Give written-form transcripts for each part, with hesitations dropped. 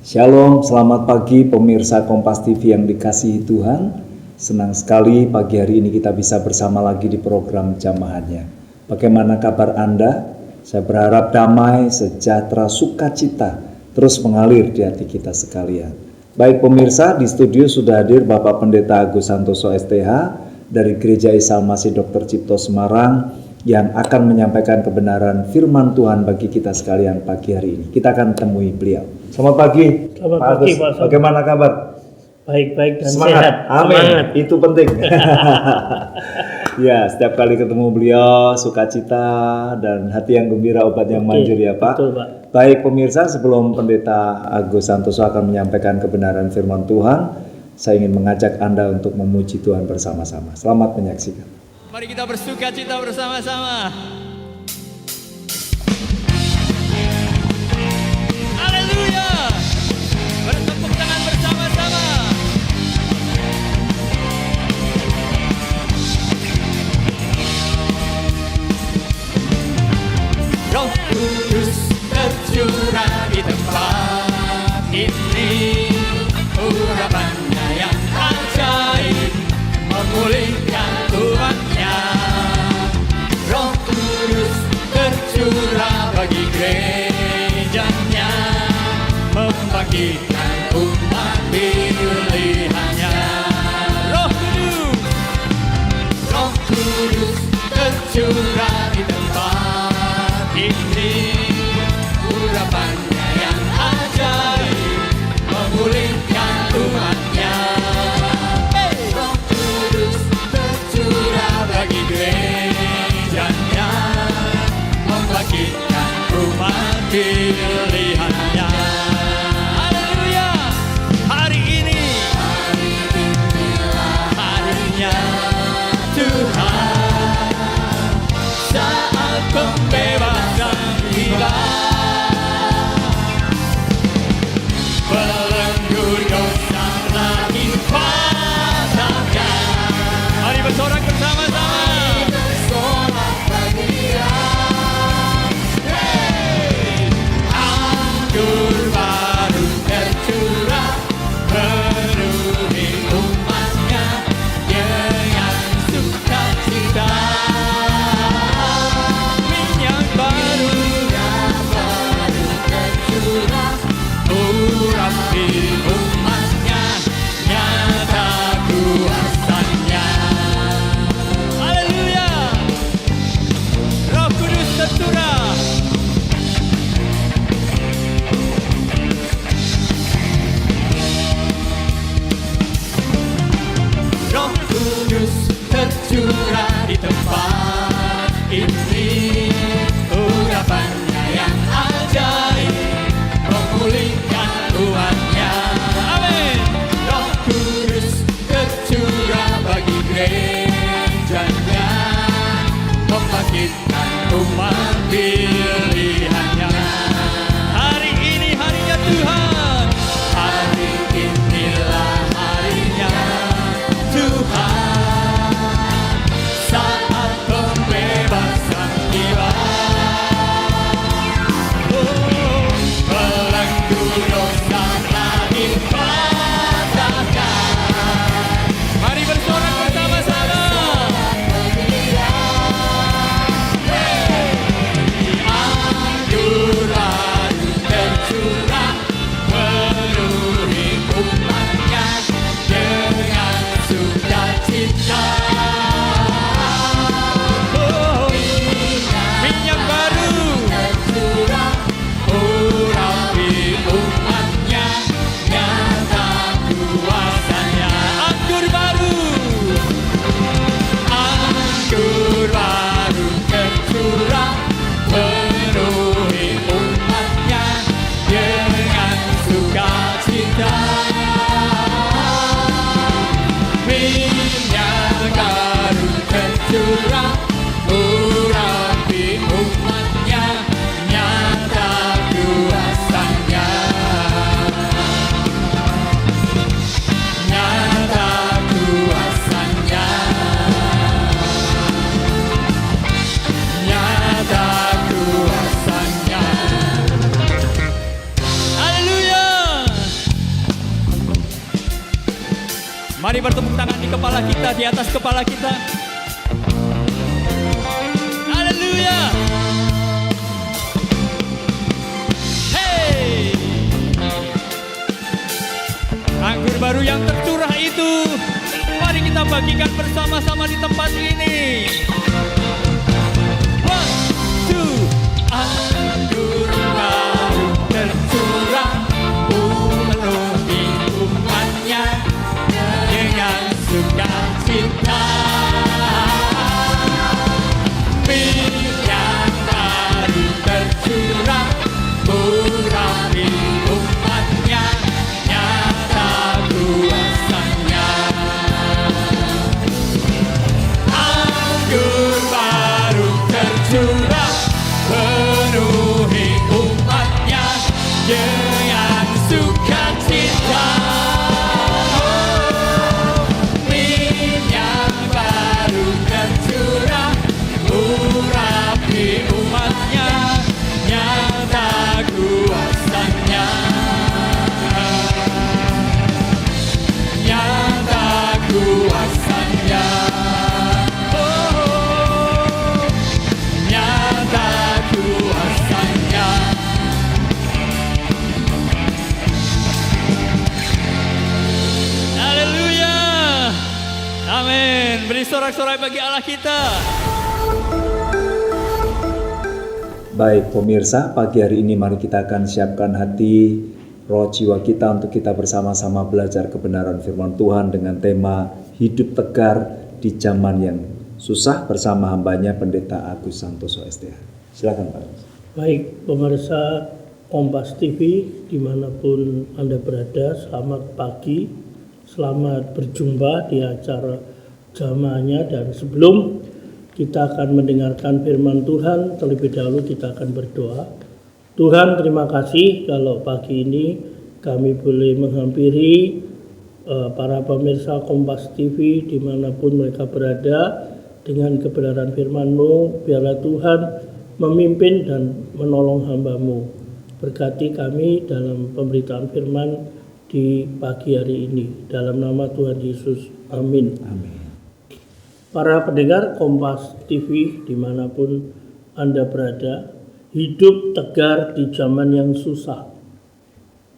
Shalom, selamat pagi pemirsa Kompas TV yang dikasihi Tuhan. Senang sekali pagi hari ini kita bisa bersama lagi di program Jamahannya. Bagaimana kabar Anda? Saya berharap damai, sejahtera, sukacita terus mengalir di hati kita sekalian. Baik pemirsa, di studio sudah hadir Bapak Pendeta Agus Santoso STH dari Gereja Isa Al-Masih Dr. Cipto Semarang yang akan menyampaikan kebenaran firman Tuhan bagi kita sekalian pagi hari ini. Kita akan temui beliau. Selamat pagi. Selamat Pak pagi, Agus. Pak. Bagaimana kabar? Baik-baik dan Semangat. sehat. Amin. Semangat. Itu penting. Ya, setiap kali ketemu beliau sukacita dan hati yang gembira obat yang manjur ya Pak. Betul, Pak. Baik pemirsa, sebelum Pendeta Agus Santoso akan menyampaikan kebenaran firman Tuhan, saya ingin mengajak Anda untuk memuji Tuhan bersama-sama. Selamat menyaksikan. Mari kita bersukacita bersama-sama. Haleluya. Bertepuk tangan bersama-sama. Roh Kudus tercurah di tempat ini. Urapannya yang ajaib memulihkan umatnya. Roh Kudus tercurah bagi gerejanya, membangkitkan umat pilihannya. Roh Kudus tercurah di tempat ini. Urapannya yang ajaib memulihkan umatnya. Roh Kudus tercurah bagi gerejanya, membangkitkan umat pilihannya. Haleluya. Hari ini harinya Tuhan, saat pembebasan tiba. Belenggu dosa lagi patahkan. Mari bersorak bersama-sama. Anggur Mari bertepuk tangan di kepala kita, di atas kepala kita. Haleluya. Hey. Anggur baru yang tercurah itu, mari kita bagikan bersama-sama di tempat ini. One, two. Anggur baru tercurah, memenuhi umatnya dengan sukacita. Minyak baru tercurah, mengurapi umatnya, nyata kuasanya. Anggur baru tercurah, penuhi umatnya dengan sukacita. Minyak baru tercurah, urapi umatnya, nyata kuasanya. Nyata kuasanya. Oh, nyata kuasanya. Haleluya. Amin. Beri sorak-sorai bagi Allah kita. Baik pemirsa, pagi hari ini mari kita akan siapkan hati, roh jiwa kita untuk kita bersama-sama belajar kebenaran firman Tuhan dengan tema hidup tegar di zaman yang susah bersama hambanya Pendeta Agus Santoso STH. Silakan Pak. Baik pemirsa Kompas TV dimanapun Anda berada, selamat pagi, selamat berjumpa di acara jamaahnya. Dan sebelum kita akan mendengarkan firman Tuhan, terlebih dahulu kita akan berdoa. Tuhan, terima kasih kalau pagi ini kami boleh menghampiri para pemirsa Kompas TV dimanapun mereka berada dengan kebenaran firman-Mu. Biarlah Tuhan memimpin dan menolong hamba-Mu. Berkati kami dalam pemberitaan firman di pagi hari ini. Dalam nama Tuhan Yesus, amin. Amin. Para pendengar Kompas TV dimanapun Anda berada, hidup tegar di zaman yang susah.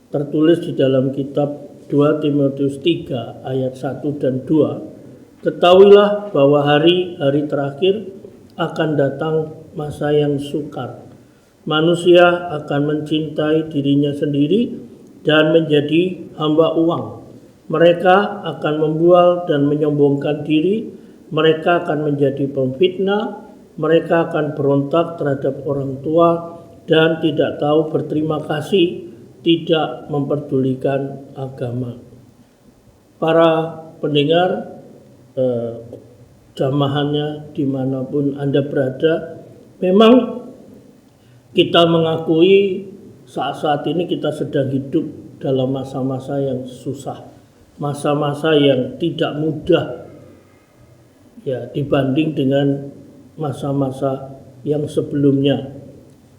Tertulis di dalam kitab 2 Timotius 3 ayat 1 dan 2. Ketahuilah bahwa hari-hari terakhir akan datang masa yang sukar. Manusia akan mencintai dirinya sendiri dan menjadi hamba uang. Mereka akan membual dan menyombongkan diri. Mereka akan menjadi pemfitnah. Mereka akan berontak terhadap orang tua dan tidak tahu berterima kasih, tidak memperdulikan agama. Para pendengar jamahannya dimanapun Anda berada, memang kita mengakui saat-saat ini kita sedang hidup dalam masa-masa yang susah, masa-masa yang tidak mudah ya dibanding dengan masa-masa yang sebelumnya.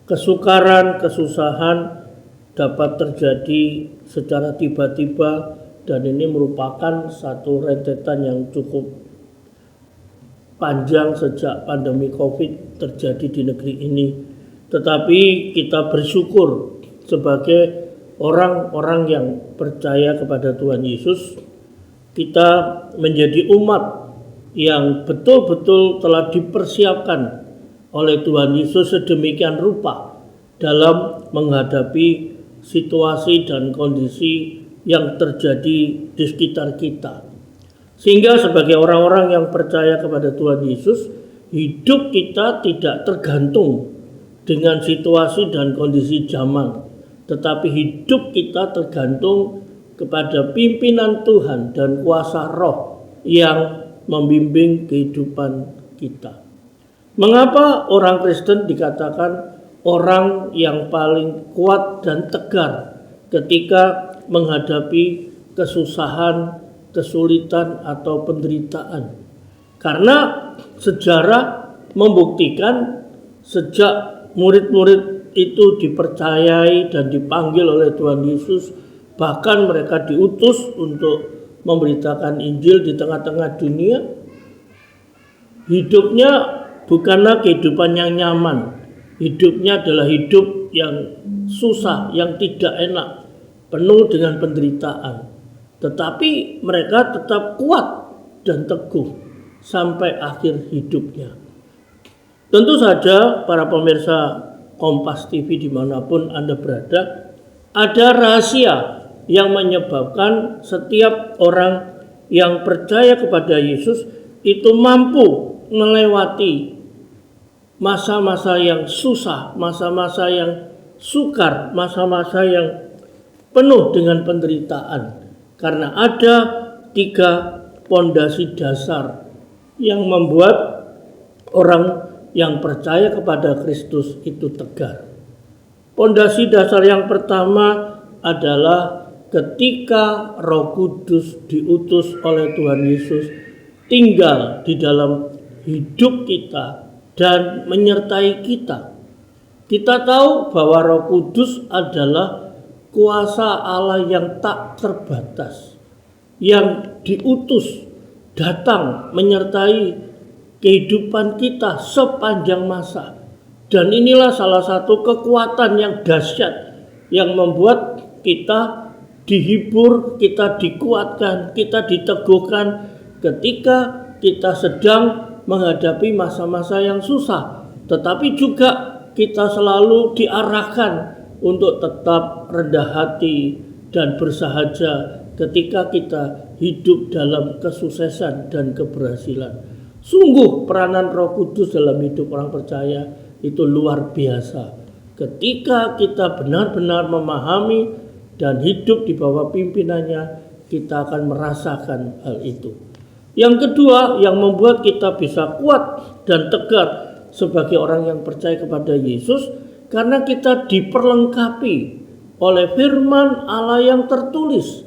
Kesukaran, kesusahan dapat terjadi secara tiba-tiba dan ini merupakan satu rentetan yang cukup panjang sejak pandemi Covid terjadi di negeri ini. Tetapi kita bersyukur sebagai orang-orang yang percaya kepada Tuhan Yesus, kita menjadi umat yang betul-betul telah dipersiapkan oleh Tuhan Yesus sedemikian rupa dalam menghadapi situasi dan kondisi yang terjadi di sekitar kita. Sehingga sebagai orang-orang yang percaya kepada Tuhan Yesus, hidup kita tidak tergantung dengan situasi dan kondisi zaman, tetapi hidup kita tergantung kepada pimpinan Tuhan dan kuasa Roh yang membimbing kehidupan kita. Mengapa orang Kristen dikatakan orang yang paling kuat dan tegar ketika menghadapi kesusahan, kesulitan atau penderitaan? Karena sejarah membuktikan sejak murid-murid itu dipercayai dan dipanggil oleh Tuhan Yesus, bahkan mereka diutus untuk memberitakan Injil di tengah-tengah dunia. Hidupnya bukanlah kehidupan yang nyaman. Hidupnya adalah hidup yang susah, yang tidak enak, penuh dengan penderitaan. Tetapi mereka tetap kuat dan teguh sampai akhir hidupnya. Tentu saja para pemirsa Kompas TV dimanapun Anda berada, ada rahasia yang menyebabkan setiap orang yang percaya kepada Yesus itu mampu melewati masa-masa yang susah, masa-masa yang sukar, masa-masa yang penuh dengan penderitaan. Karena ada 3 pondasi dasar yang membuat orang yang percaya kepada Kristus itu tegar. Pondasi dasar yang pertama adalah ketika Roh Kudus diutus oleh Tuhan Yesus tinggal di dalam hidup kita dan menyertai kita. Kita tahu bahwa Roh Kudus adalah kuasa Allah yang tak terbatas, yang diutus datang menyertai kehidupan kita sepanjang masa. Dan inilah salah satu kekuatan yang dahsyat yang membuat kita dihibur, kita dikuatkan, kita diteguhkan ketika kita sedang menghadapi masa-masa yang susah. Tetapi juga kita selalu diarahkan untuk tetap rendah hati dan bersahaja ketika kita hidup dalam kesuksesan dan keberhasilan. Sungguh peranan Roh Kudus dalam hidup orang percaya itu luar biasa. Ketika kita benar-benar memahami dan hidup di bawah pimpinannya, kita akan merasakan hal itu. Yang kedua yang membuat kita bisa kuat dan tegar sebagai orang yang percaya kepada Yesus, karena kita diperlengkapi oleh firman Allah yang tertulis.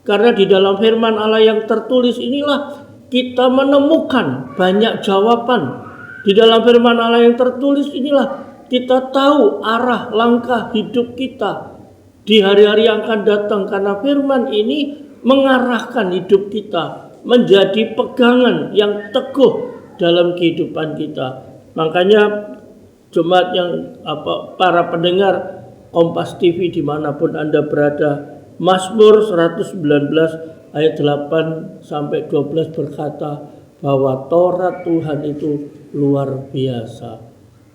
Karena di dalam firman Allah yang tertulis inilah kita menemukan banyak jawaban. Di dalam firman Allah yang tertulis inilah kita tahu arah langkah hidup kita di hari-hari yang akan datang. Karena firman ini mengarahkan hidup kita menjadi pegangan yang teguh dalam kehidupan kita. Makanya jemaat yang para pendengar Kompas TV dimanapun Anda berada, Mazmur 119 ayat 8 sampai 12 berkata bahwa Taurat Tuhan itu luar biasa.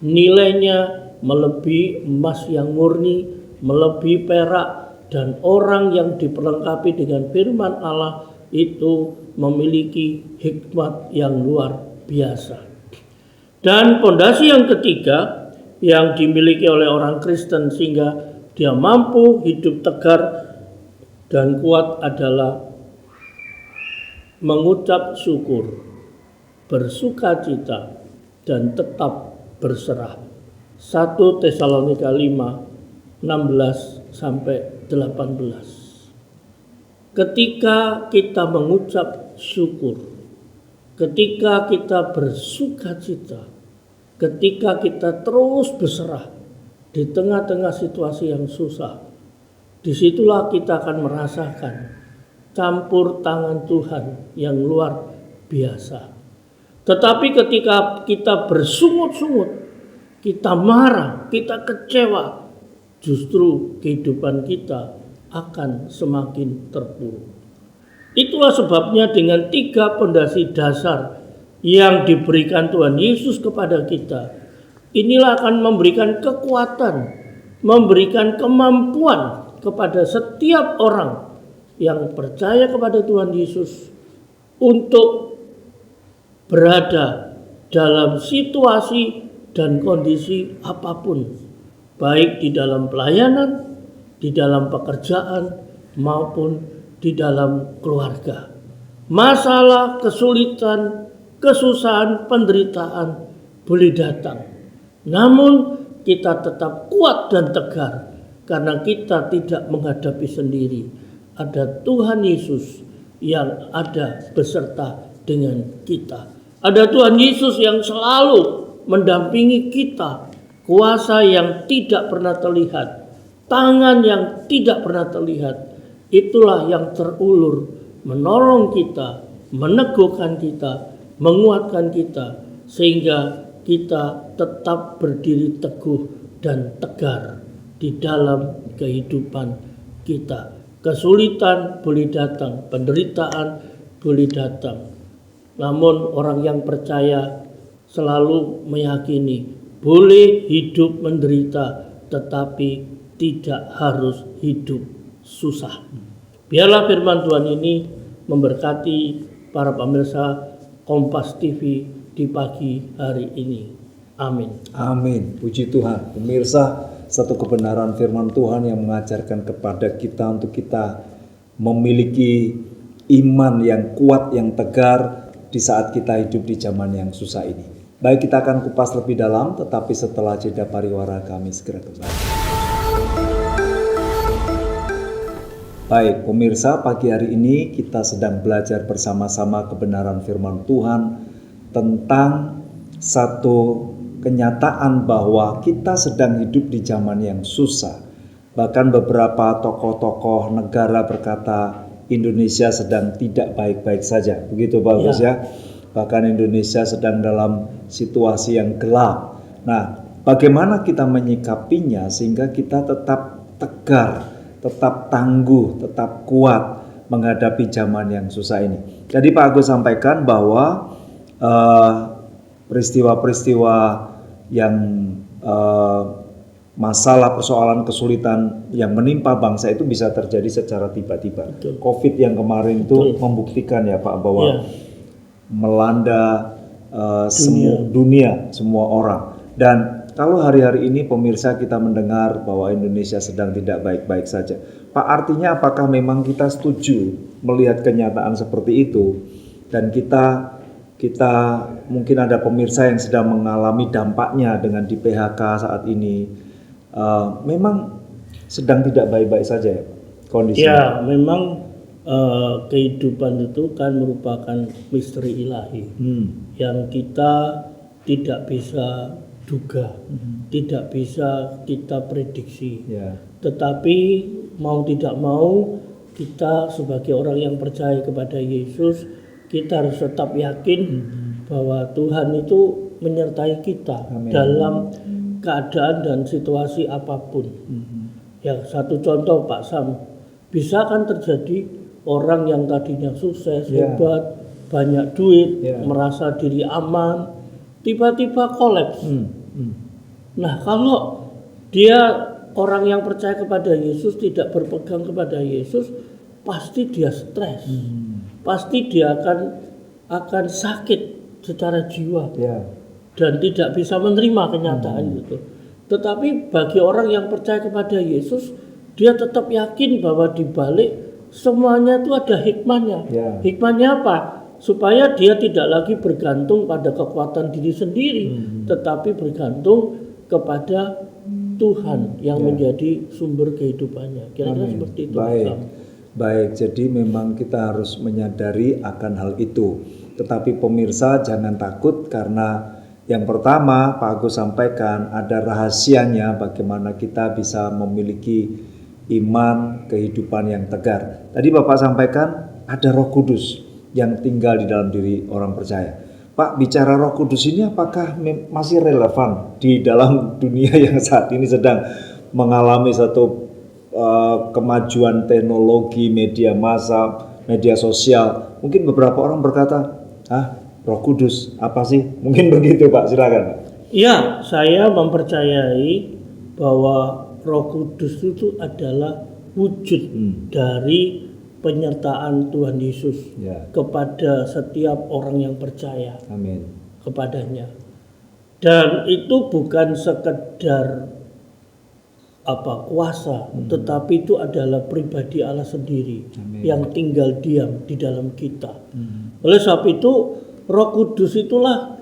Nilainya melebihi emas yang murni, melebihi perak, dan orang yang diperlengkapi dengan firman Allah itu memiliki hikmat yang luar biasa. Dan pondasi yang ketiga yang dimiliki oleh orang Kristen sehingga dia mampu hidup tegar dan kuat adalah mengucap syukur, bersukacita, dan tetap berserah. 1 Tesalonika 5, 16 sampai 18. Ketika kita mengucap syukur, ketika kita bersukacita, ketika kita terus berserah di tengah-tengah situasi yang susah, disitulah kita akan merasakan campur tangan Tuhan yang luar biasa. Tetapi ketika kita bersungut-sungut, kita marah, kita kecewa, justru kehidupan kita akan semakin terpuruk. Itulah sebabnya dengan 3 pondasi dasar yang diberikan Tuhan Yesus kepada kita, inilah akan memberikan kekuatan, memberikan kemampuan kepada setiap orang yang percaya kepada Tuhan Yesus untuk berada dalam situasi dan kondisi apapun, baik di dalam pelayanan, di dalam pekerjaan, maupun di dalam keluarga. Masalah, kesulitan, kesusahan, penderitaan boleh datang, namun kita tetap kuat dan tegar karena kita tidak menghadapi sendiri. Ada Tuhan Yesus yang ada beserta dengan kita. Ada Tuhan Yesus yang selalu mendampingi kita, kuasa yang tidak pernah terlihat, tangan yang tidak pernah terlihat, itulah yang terulur menolong kita, meneguhkan kita, menguatkan kita, sehingga kita tetap berdiri teguh dan tegar di dalam kehidupan kita. Kesulitan boleh datang, penderitaan boleh datang. Namun orang yang percaya selalu meyakini boleh hidup menderita, tetapi tidak harus hidup susah. Biarlah firman Tuhan ini memberkati para pemirsa Kompas TV di pagi hari ini. Amin. Amin. Puji Tuhan. Pemirsa, satu kebenaran firman Tuhan yang mengajarkan kepada kita untuk kita memiliki iman yang kuat, yang tegar di saat kita hidup di zaman yang susah ini. Baik, kita akan kupas lebih dalam, tetapi setelah jeda pariwara kami segera kembali. Baik, pemirsa, pagi hari ini kita sedang belajar bersama-sama kebenaran firman Tuhan tentang satu kenyataan bahwa kita sedang hidup di zaman yang susah. Bahkan beberapa tokoh-tokoh negara berkata Indonesia sedang tidak baik-baik saja. Begitu bagus ya. Bahkan Indonesia sedang dalam situasi yang gelap. Nah, bagaimana kita menyikapinya sehingga kita tetap tegar, tetap tangguh, tetap kuat menghadapi zaman yang susah ini. Jadi Pak Agus sampaikan bahwa peristiwa-peristiwa yang masalah, persoalan, kesulitan yang menimpa bangsa itu bisa terjadi secara tiba-tiba. COVID yang kemarin itu membuktikan ya Pak bahwa melanda semua dunia, semua orang. Dan kalau hari-hari ini pemirsa kita mendengar bahwa Indonesia sedang tidak baik-baik saja, Pak, artinya apakah memang kita setuju melihat kenyataan seperti itu? Dan kita mungkin ada pemirsa yang sedang mengalami dampaknya dengan di PHK saat ini, memang sedang tidak baik-baik saja ya kondisinya? Ya, memang kehidupan itu kan merupakan misteri ilahi yang kita tidak bisa duga, tidak bisa kita prediksi. Tetapi mau tidak mau, kita sebagai orang yang percaya kepada Yesus, kita harus tetap yakin bahwa Tuhan itu menyertai kita dalam keadaan dan situasi apapun. Ya, satu contoh Pak Sam, bisa kan terjadi orang yang tadinya sukses, hebat, banyak duit, merasa diri aman, tiba-tiba kolaps. Nah, kalau dia orang yang percaya kepada Yesus tidak berpegang kepada Yesus, pasti dia stres, pasti dia akan sakit secara jiwa dan tidak bisa menerima kenyataan itu. Tetapi bagi orang yang percaya kepada Yesus, dia tetap yakin bahwa di balik semuanya itu ada hikmahnya. Hikmahnya apa? Supaya dia tidak lagi bergantung pada kekuatan diri sendiri, tetapi bergantung kepada Tuhan yang menjadi sumber kehidupannya. Kira-kira seperti itu. Baik, jadi memang kita harus menyadari akan hal itu. Tetapi pemirsa jangan takut, karena yang pertama Pak Agus sampaikan ada rahasianya bagaimana kita bisa memiliki iman, kehidupan yang tegar. Tadi Bapak sampaikan ada Roh Kudus yang tinggal di dalam diri orang percaya. Pak, bicara Roh Kudus ini apakah masih relevan di dalam dunia yang saat ini sedang mengalami satu kemajuan teknologi, media massa, media sosial? Mungkin beberapa orang berkata, Roh Kudus apa sih? Mungkin begitu Pak, silakan. Ya, saya mempercayai bahwa Roh Kudus itu adalah wujud dari penyertaan Tuhan Yesus kepada setiap orang yang percaya kepadanya. Dan itu bukan sekedar kuasa, tetapi itu adalah pribadi Allah sendiri yang tinggal diam di dalam kita. Oleh sebab itu Roh Kudus itulah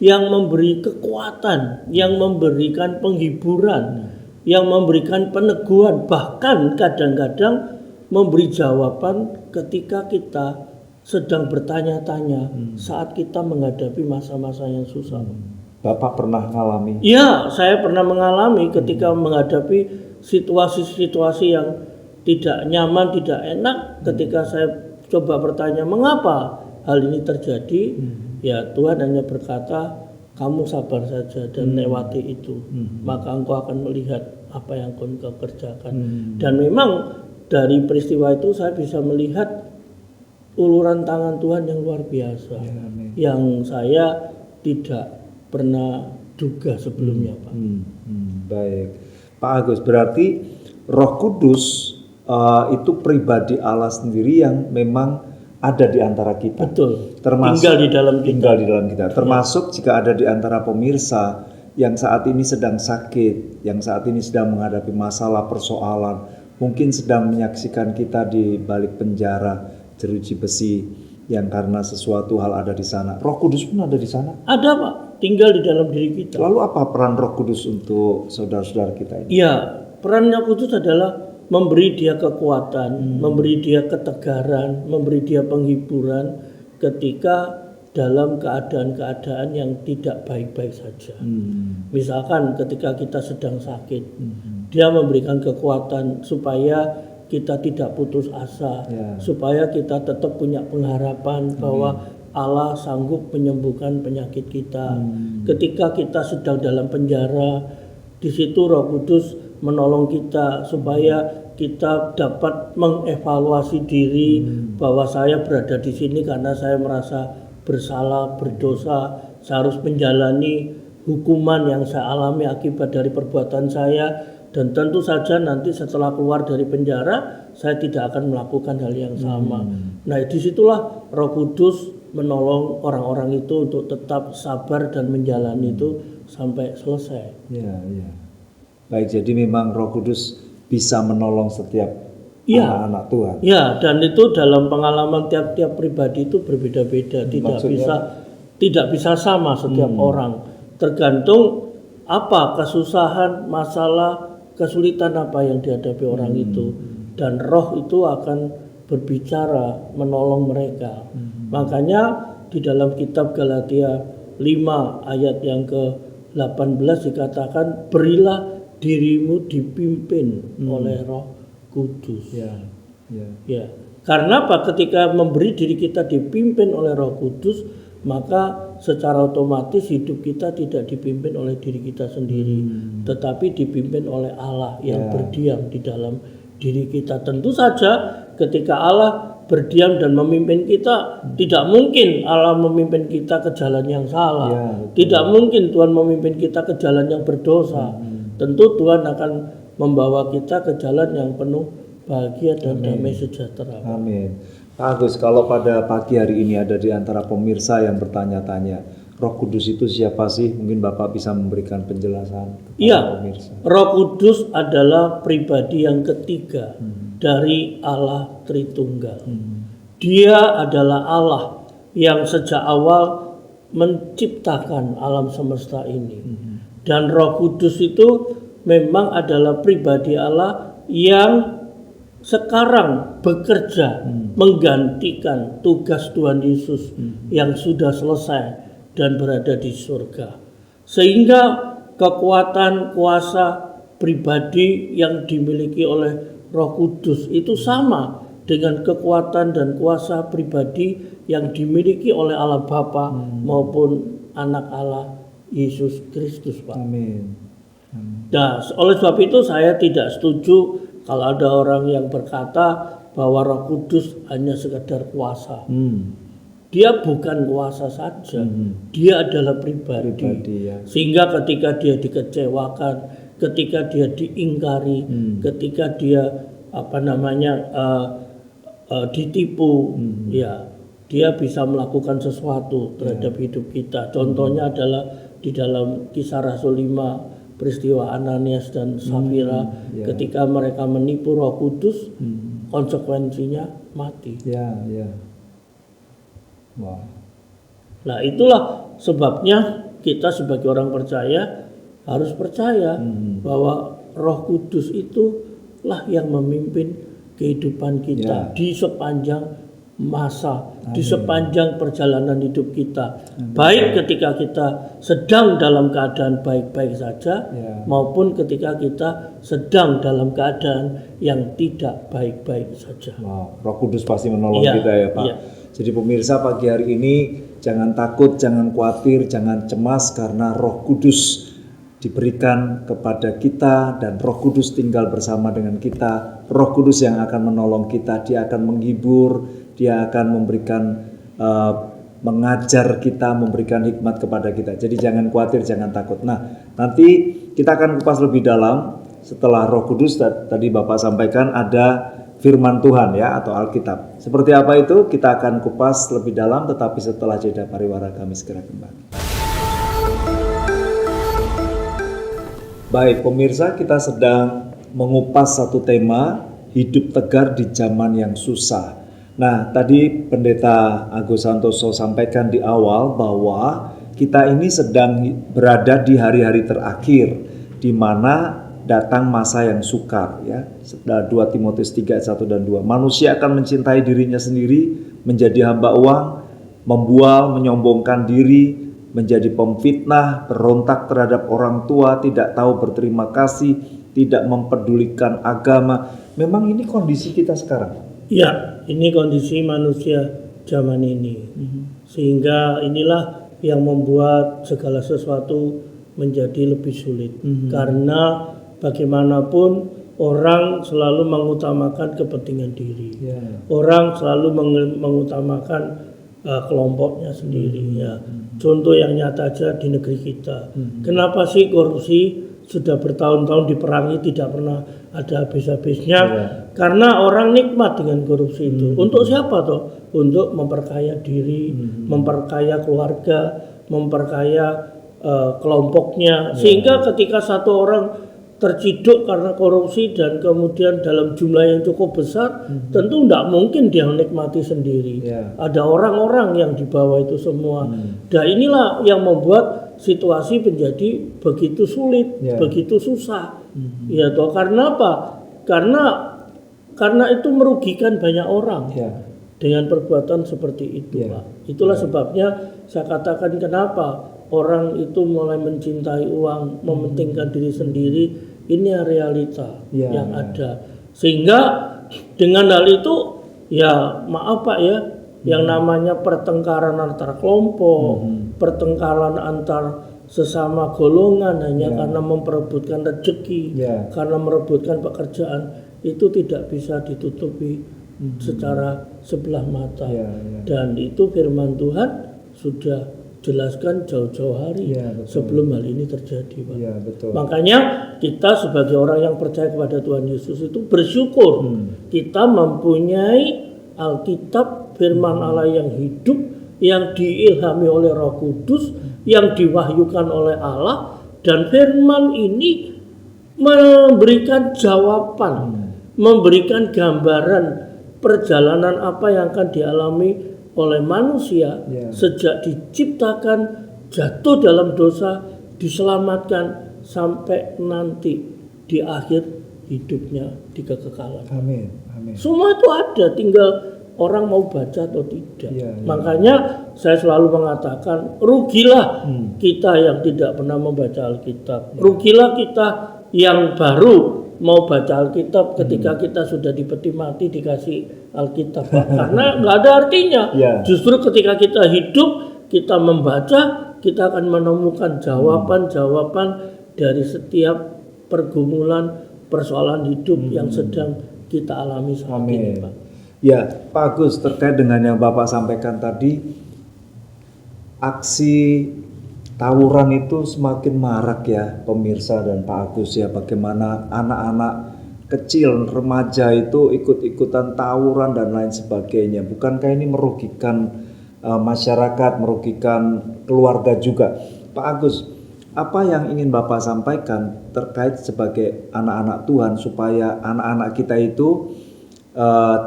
yang memberi kekuatan, yang memberikan penghiburan, yang memberikan peneguhan, bahkan kadang-kadang memberi jawaban ketika kita sedang bertanya-tanya saat kita menghadapi masa-masa yang susah. Bapak pernah mengalami? Ya, saya pernah mengalami ketika menghadapi situasi-situasi yang tidak nyaman, tidak enak, ketika saya coba bertanya mengapa hal ini terjadi, ya Tuhan hanya berkata, kamu sabar saja dan lewati itu, maka engkau akan melihat apa yang engkau kerjakan. Dan memang dari peristiwa itu saya bisa melihat uluran tangan Tuhan yang luar biasa, yang saya tidak pernah duga sebelumnya, Pak. Baik, Pak Agus, berarti Roh Kudus itu pribadi Allah sendiri yang memang ada di antara kita. Betul. Termasuk tinggal di dalam kita. Termasuk jika ada di antara pemirsa yang saat ini sedang sakit, yang saat ini sedang menghadapi masalah persoalan, mungkin sedang menyaksikan kita di balik penjara jeruji besi yang karena sesuatu hal ada di sana. Roh Kudus pun ada di sana. Ada, Pak, tinggal di dalam diri kita. Lalu apa peran Roh Kudus untuk saudara-saudara kita ini? Ya, perannya Kudus adalah memberi dia kekuatan, memberi dia ketegaran, memberi dia penghiburan ketika dalam keadaan-keadaan yang tidak baik-baik saja. Misalkan ketika kita sedang sakit, dia memberikan kekuatan supaya kita tidak putus asa, supaya kita tetap punya pengharapan bahwa Allah sanggup menyembuhkan penyakit kita. Ketika kita sedang dalam penjara, di situ Roh Kudus menolong kita supaya kita dapat mengevaluasi diri bahwa saya berada di sini karena saya merasa bersalah, berdosa, saya harus menjalani hukuman yang saya alami akibat dari perbuatan saya, dan tentu saja nanti setelah keluar dari penjara saya tidak akan melakukan hal yang sama. Nah, disitulah Roh Kudus menolong orang-orang itu untuk tetap sabar dan menjalani itu sampai selesai. Ya. Baik, jadi memang Roh Kudus bisa menolong setiap anak-anak Tuhan. Ya, dan itu dalam pengalaman tiap-tiap pribadi itu berbeda-beda, tidak bisa sama setiap orang. Tergantung apa kesusahan, masalah, kesulitan apa yang dihadapi orang itu, dan Roh itu akan berbicara menolong mereka. Makanya di dalam kitab Galatia 5 ayat yang ke-18 dikatakan, berilah dirimu dipimpin oleh Roh Kudus. Ya. Karena apa? Ketika memberi diri kita dipimpin oleh Roh Kudus, maka secara otomatis hidup kita tidak dipimpin oleh diri kita sendiri, tetapi dipimpin oleh Allah yang berdiam di dalam diri kita. Tentu saja ketika Allah berdiam dan memimpin kita, tidak mungkin Allah memimpin kita ke jalan yang salah. Tidak mungkin Tuhan memimpin kita ke jalan yang berdosa. Tentu Tuhan akan membawa kita ke jalan yang penuh bahagia dan damai sejahtera. Amin. Pak Agus, kalau pada pagi hari ini ada di antara pemirsa yang bertanya-tanya, Roh Kudus itu siapa sih? Mungkin Bapak bisa memberikan penjelasan kepada pemirsa. Roh Kudus adalah pribadi yang ketiga dari Allah Tritunggal. Dia adalah Allah yang sejak awal menciptakan alam semesta ini. Dan Roh Kudus itu memang adalah pribadi Allah yang sekarang bekerja menggantikan tugas Tuhan Yesus yang sudah selesai dan berada di surga. Sehingga kekuatan kuasa pribadi yang dimiliki oleh Roh Kudus itu sama dengan kekuatan dan kuasa pribadi yang dimiliki oleh Allah Bapa maupun anak Allah Yesus Kristus, Pak. Amin. Nah, oleh sebab itu saya tidak setuju kalau ada orang yang berkata bahwa Roh Kudus hanya sekedar kuasa. Dia bukan kuasa saja, dia adalah pribadi. Sehingga ketika dia dikecewakan, ketika dia diingkari, ketika dia ditipu, dia bisa melakukan sesuatu terhadap hidup kita. Contohnya adalah di dalam Kisah Rasul 5, peristiwa Ananias dan Safira, ketika mereka menipu Roh Kudus, konsekuensinya mati. Wow. Nah, itulah sebabnya kita sebagai orang percaya harus percaya bahwa Roh Kudus itulah yang memimpin kehidupan kita di sepanjang masa di sepanjang perjalanan hidup kita. Baik ketika kita sedang dalam keadaan baik-baik saja maupun ketika kita sedang dalam keadaan yang tidak baik-baik saja. Wow, Roh Kudus pasti menolong kita ya Pak. Jadi pemirsa, pagi hari ini jangan takut, jangan khawatir, jangan cemas karena Roh Kudus diberikan kepada kita dan Roh Kudus tinggal bersama dengan kita. Roh Kudus yang akan menolong kita, Dia akan menghibur, Dia akan memberikan mengajar kita, memberikan hikmat kepada kita. Jadi jangan khawatir, jangan takut. Nah, nanti kita akan kupas lebih dalam setelah Roh Kudus. Tadi Bapak sampaikan ada firman Tuhan ya, atau Alkitab. Seperti apa itu kita akan kupas lebih dalam, tetapi setelah jeda pariwara kami segera kembali. Baik pemirsa, kita sedang mengupas satu tema, hidup tegar di zaman yang susah. Nah, tadi Pendeta Agus Santoso sampaikan di awal bahwa kita ini sedang berada di hari-hari terakhir, di mana datang masa yang sukar ya. 2 Timotius 3 ayat 1 dan 2. Manusia akan mencintai dirinya sendiri, menjadi hamba uang, membual, menyombongkan diri, menjadi pemfitnah, berontak terhadap orang tua, tidak tahu berterima kasih, tidak mempedulikan agama. Memang ini kondisi kita sekarang. Ya, ini kondisi manusia zaman ini. Sehingga inilah yang membuat segala sesuatu menjadi lebih sulit. Karena bagaimanapun orang selalu mengutamakan kepentingan diri. Orang selalu mengutamakan kelompoknya sendiri ya. Contoh yang nyata aja di negeri kita. Kenapa sih korupsi sudah bertahun-tahun diperangi tidak pernah ada habis-habisnya? Karena orang nikmat dengan korupsi itu. Untuk siapa toh? Untuk memperkaya diri, memperkaya keluarga, memperkaya kelompoknya. Sehingga ketika satu orang terciduk karena korupsi dan kemudian dalam jumlah yang cukup besar, tentu tidak mungkin dia menikmati sendiri. Ada orang-orang yang di bawah itu semua. Dan inilah yang membuat situasi menjadi begitu sulit, begitu susah. Ya toh, karena apa? Karena itu merugikan banyak orang. Dengan perbuatan seperti itu, Pak. Itulah sebabnya saya katakan kenapa orang itu mulai mencintai uang, mementingkan diri sendiri. Ini realita yang ada. Sehingga dengan hal itu ya maaf Pak ya, yang namanya pertengkaran antar kelompok, pertengkaran antar sesama golongan hanya karena memperebutkan rezeki, karena merebutkan pekerjaan, itu tidak bisa ditutupi secara sebelah mata. Dan itu firman Tuhan sudah jelaskan jauh-jauh hari sebelum hal ini terjadi, Pak. Betul. Makanya kita sebagai orang yang percaya kepada Tuhan Yesus itu bersyukur kita mempunyai Alkitab, firman Allah yang hidup, yang diilhami oleh Roh Kudus, yang diwahyukan oleh Allah, dan firman ini memberikan jawaban, memberikan gambaran perjalanan apa yang akan dialami oleh manusia sejak diciptakan, jatuh dalam dosa, diselamatkan sampai nanti di akhir hidupnya di kekekalan. Amin. Semua itu ada, tinggal orang mau baca atau tidak. Makanya saya selalu mengatakan rugilah kita yang tidak pernah membaca Alkitab. Rugilah kita yang baru mau baca Alkitab ketika kita sudah dipeti mati dikasih Alkitab, Pak. Karena nggak ada artinya. Justru ketika kita hidup, kita membaca, kita akan menemukan jawaban-jawaban dari setiap pergumulan, persoalan hidup yang sedang kita alami saat ini, Pak. Ya, Pak Agus, terkait dengan yang Bapak sampaikan tadi, aksi tawuran itu semakin marak ya pemirsa dan Pak Agus ya. Bagaimana anak-anak kecil, remaja itu ikut-ikutan tawuran dan lain sebagainya. Bukankah ini merugikan masyarakat, merugikan keluarga juga? Pak Agus, apa yang ingin Bapak sampaikan terkait sebagai anak-anak Tuhan supaya anak-anak kita itu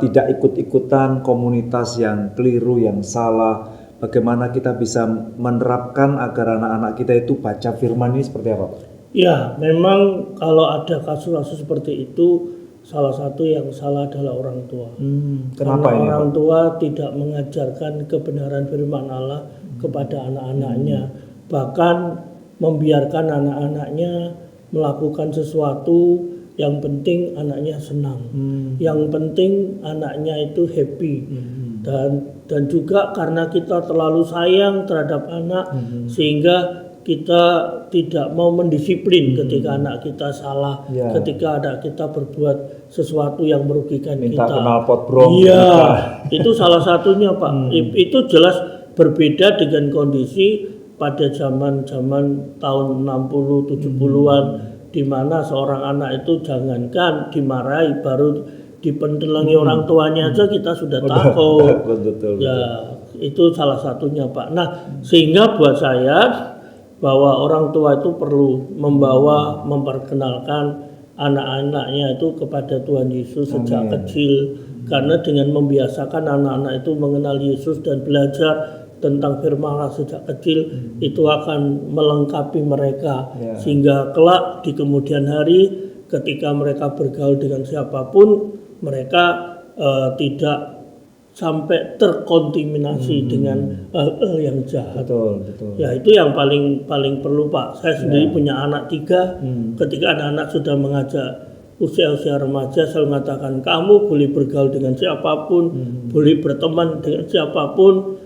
tidak ikut-ikutan komunitas yang keliru, yang salah? Bagaimana kita bisa menerapkan agar anak-anak kita itu baca firman ini seperti apa, Pak? Ya, memang kalau ada kasus-kasus seperti itu, salah satu yang salah adalah orang tua. Kenapa Karena ini, orang Pak? tua tidak mengajarkan kebenaran firman Allah kepada anak-anaknya, bahkan membiarkan anak-anaknya melakukan sesuatu yang penting anaknya senang, yang penting anaknya itu happy, dan juga karena kita terlalu sayang terhadap anak sehingga kita tidak mau mendisiplin ketika anak kita salah, Ya. ketika anak kita berbuat sesuatu yang merugikan Minta kita. knalpot bro. Iya, itu salah satunya Pak. Itu jelas berbeda dengan kondisi pada zaman-zaman tahun 60 70-an di mana seorang anak itu jangankan dimarahi, baru dipentelangi orang tuanya aja kita sudah takut. Betul. Ya, itu salah satunya Pak. Nah, sehingga buat saya bahwa orang tua itu perlu memperkenalkan anak-anaknya itu kepada Tuhan Yesus sejak kecil, karena dengan membiasakan anak-anak itu mengenal Yesus dan belajar tentang firman Allah sejak kecil, itu akan melengkapi mereka sehingga kelak di kemudian hari ketika mereka bergaul dengan siapapun, mereka tidak sampai terkontaminasi dengan hal yang jahat. Betul. Ya, itu yang paling perlu Pak. Saya sendiri punya anak 3. Ketika anak-anak sudah mengajak usia remaja, saya mengatakan kamu boleh bergaul dengan siapapun, boleh berteman dengan siapapun,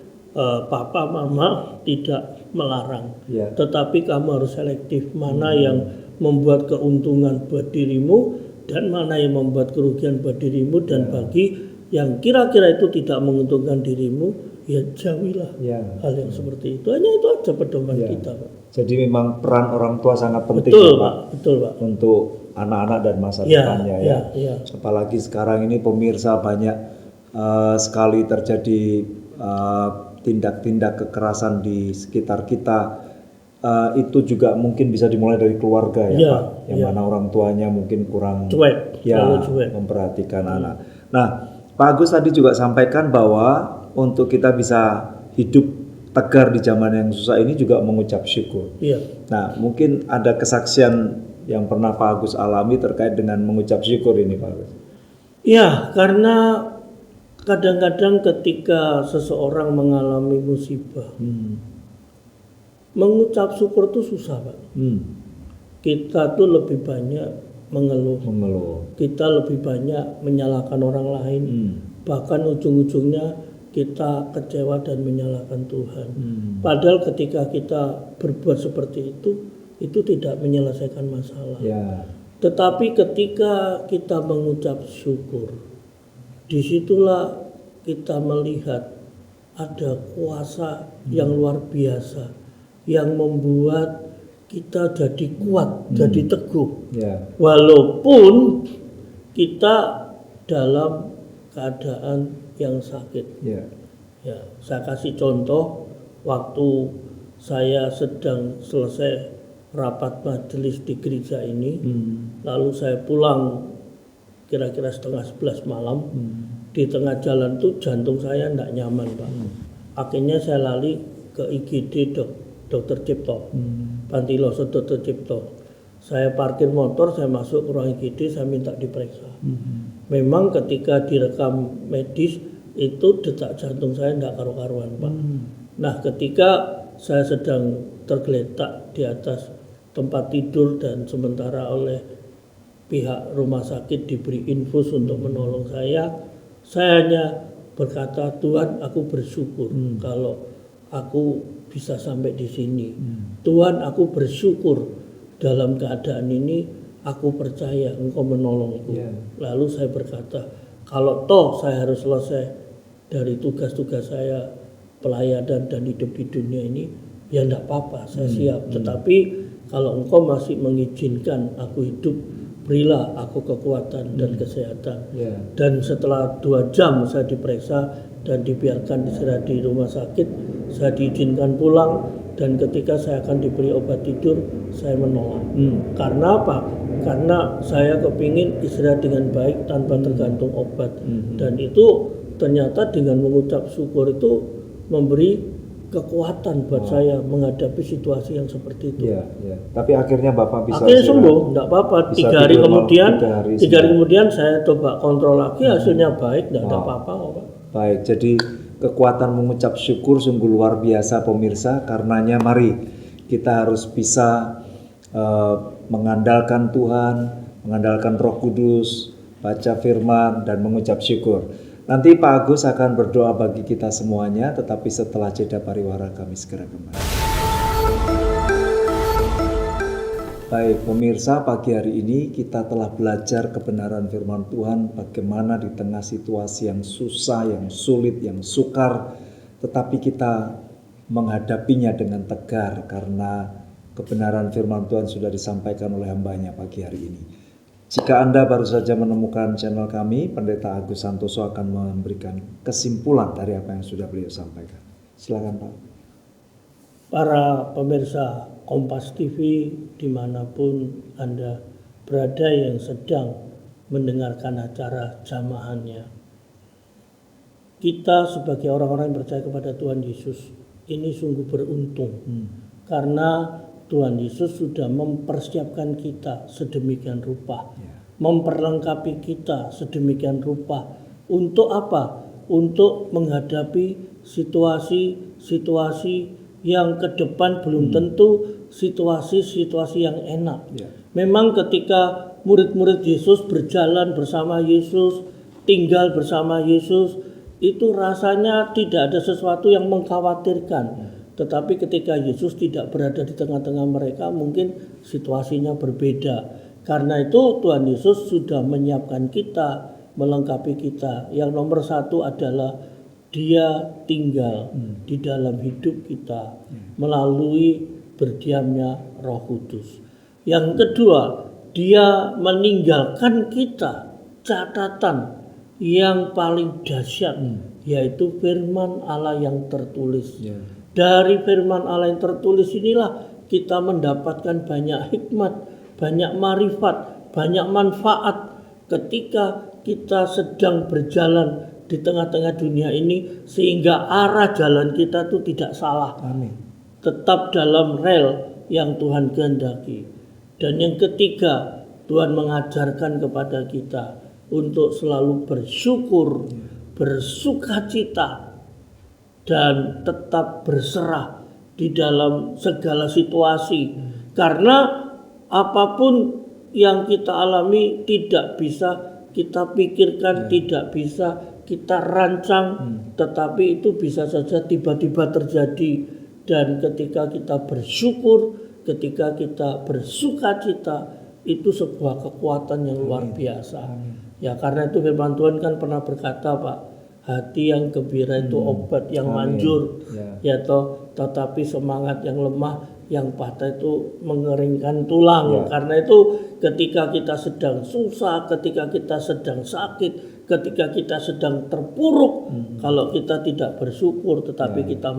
papa mama tidak melarang. Ya. Tetapi kamu harus selektif mana yang membuat keuntungan buat dirimu dan mana yang membuat kerugian buat dirimu, dan bagi yang kira-kira itu tidak menguntungkan dirimu, ya jauhilah hal yang seperti itu. Hanya itu aja pedoman kita, Pak. Jadi memang peran orang tua sangat penting, Betul, ya, Pak. Betul, Pak. untuk anak-anak dan masa depannya ya. Apalagi sekarang ini pemirsa banyak sekali terjadi tindak-tindak kekerasan di sekitar kita. Itu juga mungkin bisa dimulai dari keluarga ya, Pak. Yang mana orang tuanya mungkin kurang cuek, memperhatikan anak. Nah, Pak Agus tadi juga sampaikan bahwa untuk kita bisa hidup tegar di zaman yang susah ini juga mengucap syukur. Iya. Nah, mungkin ada kesaksian yang pernah Pak Agus alami terkait dengan mengucap syukur ini, Pak Agus. Iya, karena kadang-kadang ketika seseorang mengalami musibah, mengucap syukur itu susah, Pak. Kita tuh lebih banyak mengeluh. Kita lebih banyak menyalahkan orang lain. Bahkan ujung-ujungnya kita kecewa dan menyalahkan Tuhan. Padahal ketika kita berbuat seperti itu tidak menyelesaikan masalah. Tetapi ketika kita mengucap syukur, disitulah kita melihat ada kuasa yang luar biasa yang membuat kita jadi kuat, jadi teguh. Walaupun kita dalam keadaan yang sakit. Ya, saya kasih contoh, waktu saya sedang selesai rapat majelis di gereja ini, lalu saya pulang kira-kira 10:30 malam, di tengah jalan tuh jantung saya tidak nyaman, Pak. Akhirnya saya lari ke IGD Dr. Cipto, Pantiloso Dr. Cipto. Saya parkir motor, saya masuk ke ruang IGD, saya minta diperiksa. Memang ketika direkam medis itu detak jantung saya tidak karu-karuan, Pak. Nah, ketika saya sedang tergeletak di atas tempat tidur dan sementara oleh pihak rumah sakit diberi infus untuk menolong saya hanya berkata, Tuhan, aku bersyukur kalau aku bisa sampai di sini. Tuhan, aku bersyukur dalam keadaan ini, aku percaya Engkau menolongku. Lalu saya berkata, kalau toh saya harus selesai dari tugas-tugas saya pelayanan dan hidup di dunia ini, ya enggak apa-apa, saya siap. Tetapi kalau Engkau masih mengizinkan aku hidup, berilah aku kekuatan dan kesehatan. Dan setelah 2 jam saya diperiksa dan dibiarkan istirahat di rumah sakit, saya diizinkan pulang, dan ketika saya akan diberi obat tidur, saya menolak. Karena apa? Karena saya kepingin istirahat dengan baik tanpa tergantung obat. Dan itu ternyata dengan mengucap syukur itu memberi kekuatan buat saya menghadapi situasi yang seperti itu. Ya, ya. Tapi akhirnya Bapak bisa Akhirnya sembuh, enggak apa-apa. bisa 3 hari tidur kemudian, malam, 3 hari 3 hari sembuh. kemudian saya coba kontrol lagi, hasilnya baik, enggak ada Wow. apa-apa kok, Pak. Baik, jadi kekuatan mengucap syukur sungguh luar biasa pemirsa. Karenanya mari kita harus bisa mengandalkan Tuhan, mengandalkan Roh Kudus, baca firman dan mengucap syukur. Nanti Pak Agus akan berdoa bagi kita semuanya, tetapi setelah jeda pariwara kami segera kembali. Baik pemirsa, pagi hari ini kita telah belajar kebenaran firman Tuhan, bagaimana di tengah situasi yang susah, yang sulit, yang sukar, tetapi kita menghadapinya dengan tegar karena kebenaran firman Tuhan sudah disampaikan oleh hambanya pagi hari ini. Jika Anda baru saja menemukan channel kami, Pendeta Agus Santoso akan memberikan kesimpulan dari apa yang sudah beliau sampaikan. Silakan Pak. Para pemirsa Kompas TV dimanapun Anda berada yang sedang mendengarkan acara jamahannya, kita sebagai orang-orang yang percaya kepada Tuhan Yesus ini sungguh beruntung karena Tuhan Yesus sudah mempersiapkan kita sedemikian rupa, memperlengkapi kita sedemikian rupa. Untuk apa? Untuk menghadapi situasi-situasi yang ke depan belum tentu situasi-situasi yang enak. Memang ketika murid-murid Yesus berjalan bersama Yesus, tinggal bersama Yesus, itu rasanya tidak ada sesuatu yang mengkhawatirkan. Tetapi ketika Yesus tidak berada di tengah-tengah mereka, mungkin situasinya berbeda. Karena itu Tuhan Yesus sudah menyiapkan kita, melengkapi kita. Yang nomor 1 adalah Dia tinggal di dalam hidup kita melalui berdiamnya Roh Kudus. Yang kedua, Dia meninggalkan kita catatan yang paling dahsyat, yaitu firman Allah yang tertulis. Dari firman Allah yang tertulis inilah kita mendapatkan banyak hikmat, banyak marifat, banyak manfaat ketika kita sedang berjalan di tengah-tengah dunia ini, sehingga arah jalan kita itu tidak salah. Amin. Tetap dalam rel yang Tuhan kehendaki. Dan yang ketiga, Tuhan mengajarkan kepada kita untuk selalu bersyukur, bersukacita, dan tetap berserah di dalam segala situasi. Karena apapun yang kita alami tidak bisa kita pikirkan, tidak bisa kita rancang, tetapi itu bisa saja tiba-tiba terjadi. Dan ketika kita bersyukur, ketika kita bersukacita, itu sebuah kekuatan yang luar biasa. Ya, karena itu firman Tuhan kan pernah berkata, Pak, hati yang gembira itu obat yang manjur, ya toh. Tetapi semangat yang lemah, yang patah itu mengeringkan tulang. Karena itu ketika kita sedang susah, ketika kita sedang sakit, ketika kita sedang terpuruk, kalau kita tidak bersyukur tetapi kita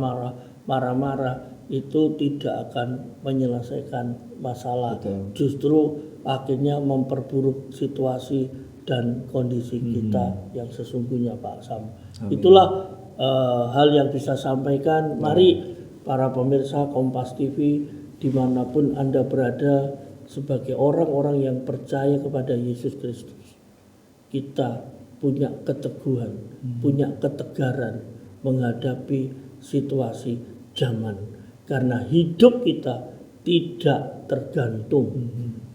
marah-marah, itu tidak akan menyelesaikan masalah. Justru akhirnya memperburuk situasi dan kondisi kita yang sesungguhnya, Pak Sam. Itulah hal yang bisa sampaikan. Mari para pemirsa Kompas TV dimanapun Anda berada, sebagai orang-orang yang percaya kepada Yesus Kristus, kita punya keteguhan, punya ketegaran menghadapi situasi zaman. Karena hidup kita tidak tergantung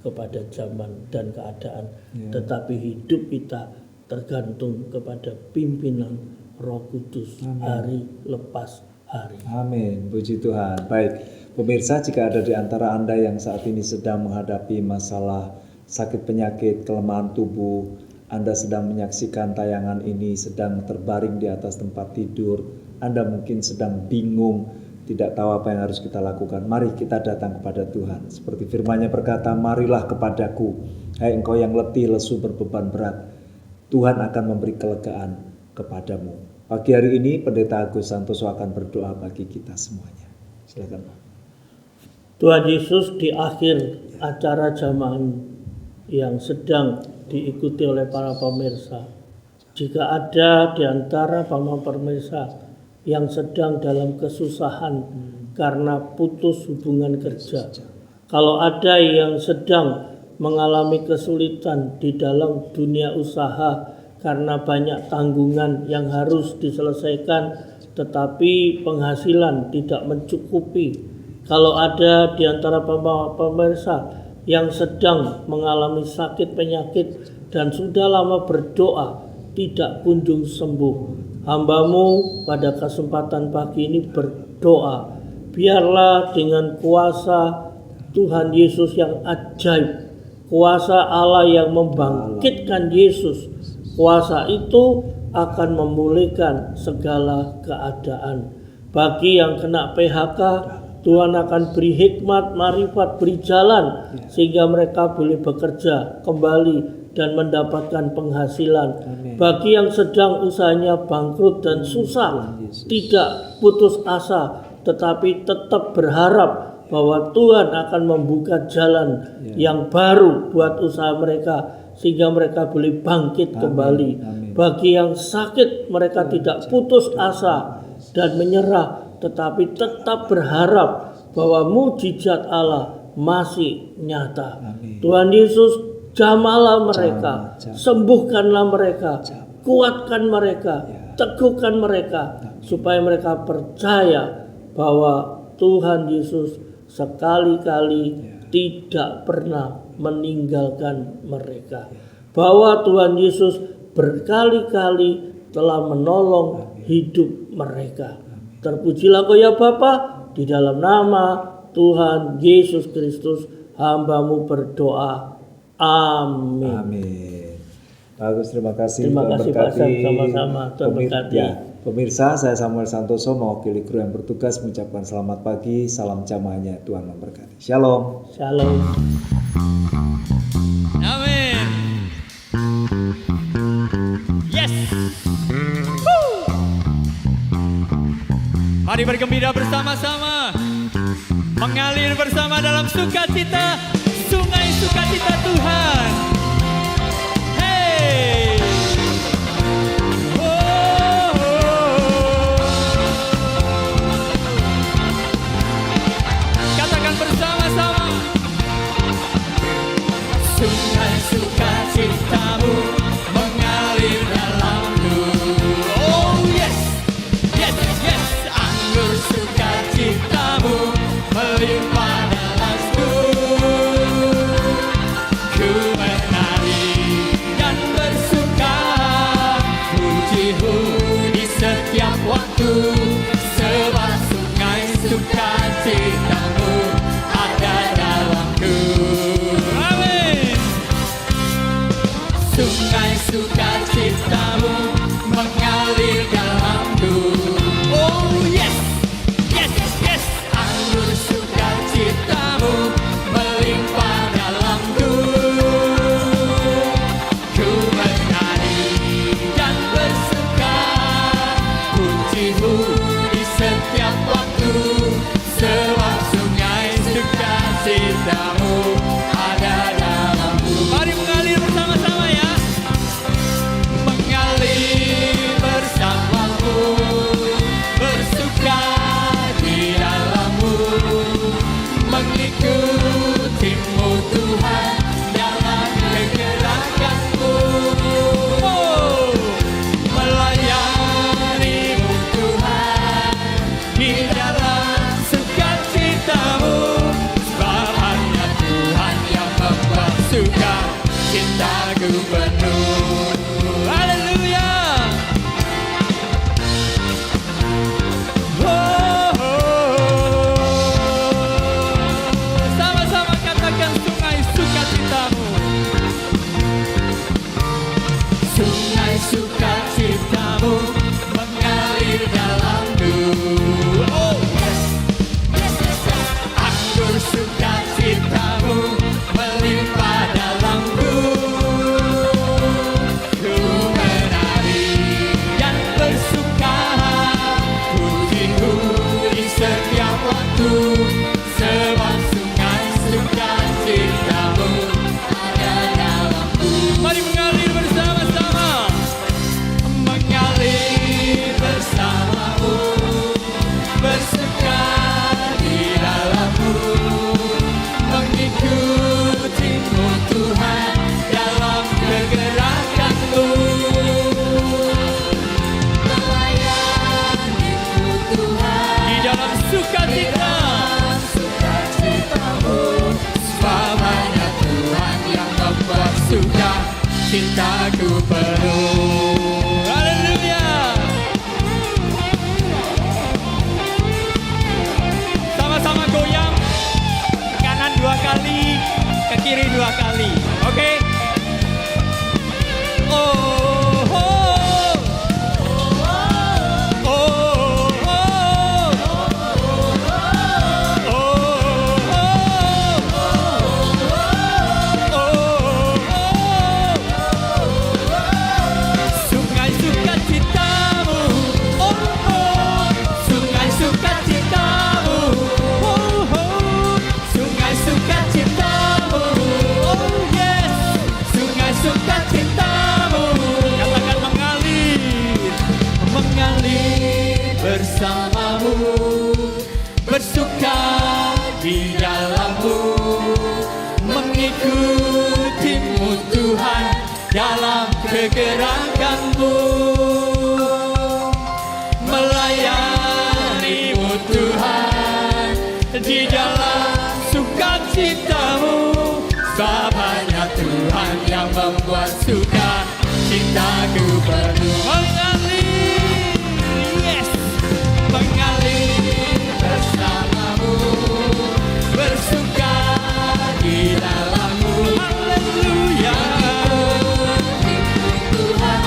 kepada zaman dan keadaan, tetapi hidup kita tergantung kepada pimpinan Roh Kudus hari lepas hari. Amin, puji Tuhan. Baik, pemirsa, jika ada di antara Anda yang saat ini sedang menghadapi masalah sakit penyakit, kelemahan tubuh, Anda sedang menyaksikan tayangan ini, sedang terbaring di atas tempat tidur, Anda mungkin sedang bingung, tidak tahu apa yang harus kita lakukan. Mari kita datang kepada Tuhan. Seperti firman-Nya berkata, marilah kepadaku, hai engkau yang letih, lesu, berbeban berat. Tuhan akan memberi kelegaan kepadamu. Pagi hari ini Pendeta Agus Santoso akan berdoa bagi kita semuanya. Silakan Pak. Tuhan Yesus, di akhir acara jamahan yang sedang diikuti oleh para pemirsa, jika ada di antara para pemirsa yang sedang dalam kesusahan karena putus hubungan kerja. Kalau ada yang sedang mengalami kesulitan di dalam dunia usaha karena banyak tanggungan yang harus diselesaikan tetapi penghasilan tidak mencukupi. Kalau ada di antara pemirsa yang sedang mengalami sakit penyakit dan sudah lama berdoa tidak kunjung sembuh, hambamu pada kesempatan pagi ini berdoa, biarlah dengan kuasa Tuhan Yesus yang ajaib, kuasa Allah yang membangkitkan Yesus, kuasa itu akan memulihkan segala keadaan. Bagi yang kena PHK, Tuhan akan beri hikmat, marifat, beri jalan sehingga mereka boleh bekerja kembali dan mendapatkan penghasilan. Bagi yang sedang usahanya bangkrut dan susah, tidak putus asa, tetapi tetap berharap bahwa Tuhan akan membuka jalan yang baru buat usaha mereka sehingga mereka boleh bangkit kembali. Bagi yang sakit, mereka tidak putus asa dan menyerah, tetapi tetap berharap bahwa mujizat Allah masih nyata. Tuhan Yesus, jamahlah mereka, sembuhkanlah mereka, kuatkan mereka, teguhkan mereka, supaya mereka percaya bahwa Tuhan Yesus sekali-kali tidak pernah meninggalkan mereka, bahwa Tuhan Yesus berkali-kali telah menolong hidup mereka. Terpujilah Kau ya Bapa, di dalam nama Tuhan Yesus Kristus hambamu berdoa. Amin. Amin. Bagus, terima kasih. Terima kasih Pak Sam, sama-sama. Tuhan berkati. Pemirsa, saya Samuel Santoso mewakili kru yang bertugas mengucapkan selamat pagi, salam jamaahnya, Tuhan memberkati. Shalom. Shalom. Amin. Yes. Mari bergembira bersama-sama, mengalir bersama dalam sukacita, sungai sukacita Tuhan. Hey. Katakan bersama-sama. Sungai sukacitamu mengalir dalamku. Oh yes, yes, yes. Anggur sukacitamu melimpah dalamku. Ku menari dan bersuka, pujimu di setiap waktu, sebab sungai sukacitamu ada dalamku. Amin. Sungai sukacitamu mengalir dalamku. Oh yes, yes, yes. Anggur sukacitamu melimpah dalamku. Ku menari dan bersuka, pujimu di setiap waktu, sebab sungai sukacitamu ada dalamku. Mari mengalir bersama-sama ya. Mengalir bersamamu, bersuka di dalammu, mengikutimu Tuhan dalam kegerakanmu. Oh, melayanimu Tuhan di dalam sukacitamu, sebab hanya Tuhan yang membuat suka cintaku penuh. Haleluya. Sama-sama katakan sungai sukacitamu. Sungai sukacitamu mengalir dalamku. Oh yes, yes, yes, yes. Anggur sukacitamu melimpah dalamku. Ku menari cintaku penuh. Haleluya. Sama-sama goyang, ke kanan 2 kali, ke kiri 2 kali. Oke. Oh, oh. Bersamamu, bersuka di dalammu, mengikutimu Tuhan dalam kegerakanmu, melayanimu Tuhan di dalam sukacitamu. Sabanya Tuhan yang membuat suka cintaku penuh. Mengalir bersamamu, bersuka di dalammu. Haleluya. Tuhan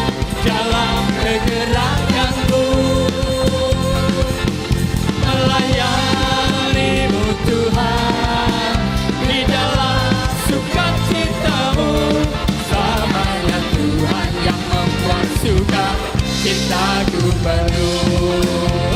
dalam kegerakanmu, melayanimu Tuhan di dalam sukacitamu. Samanya Tuhan yang membuat suka cintaku penuh.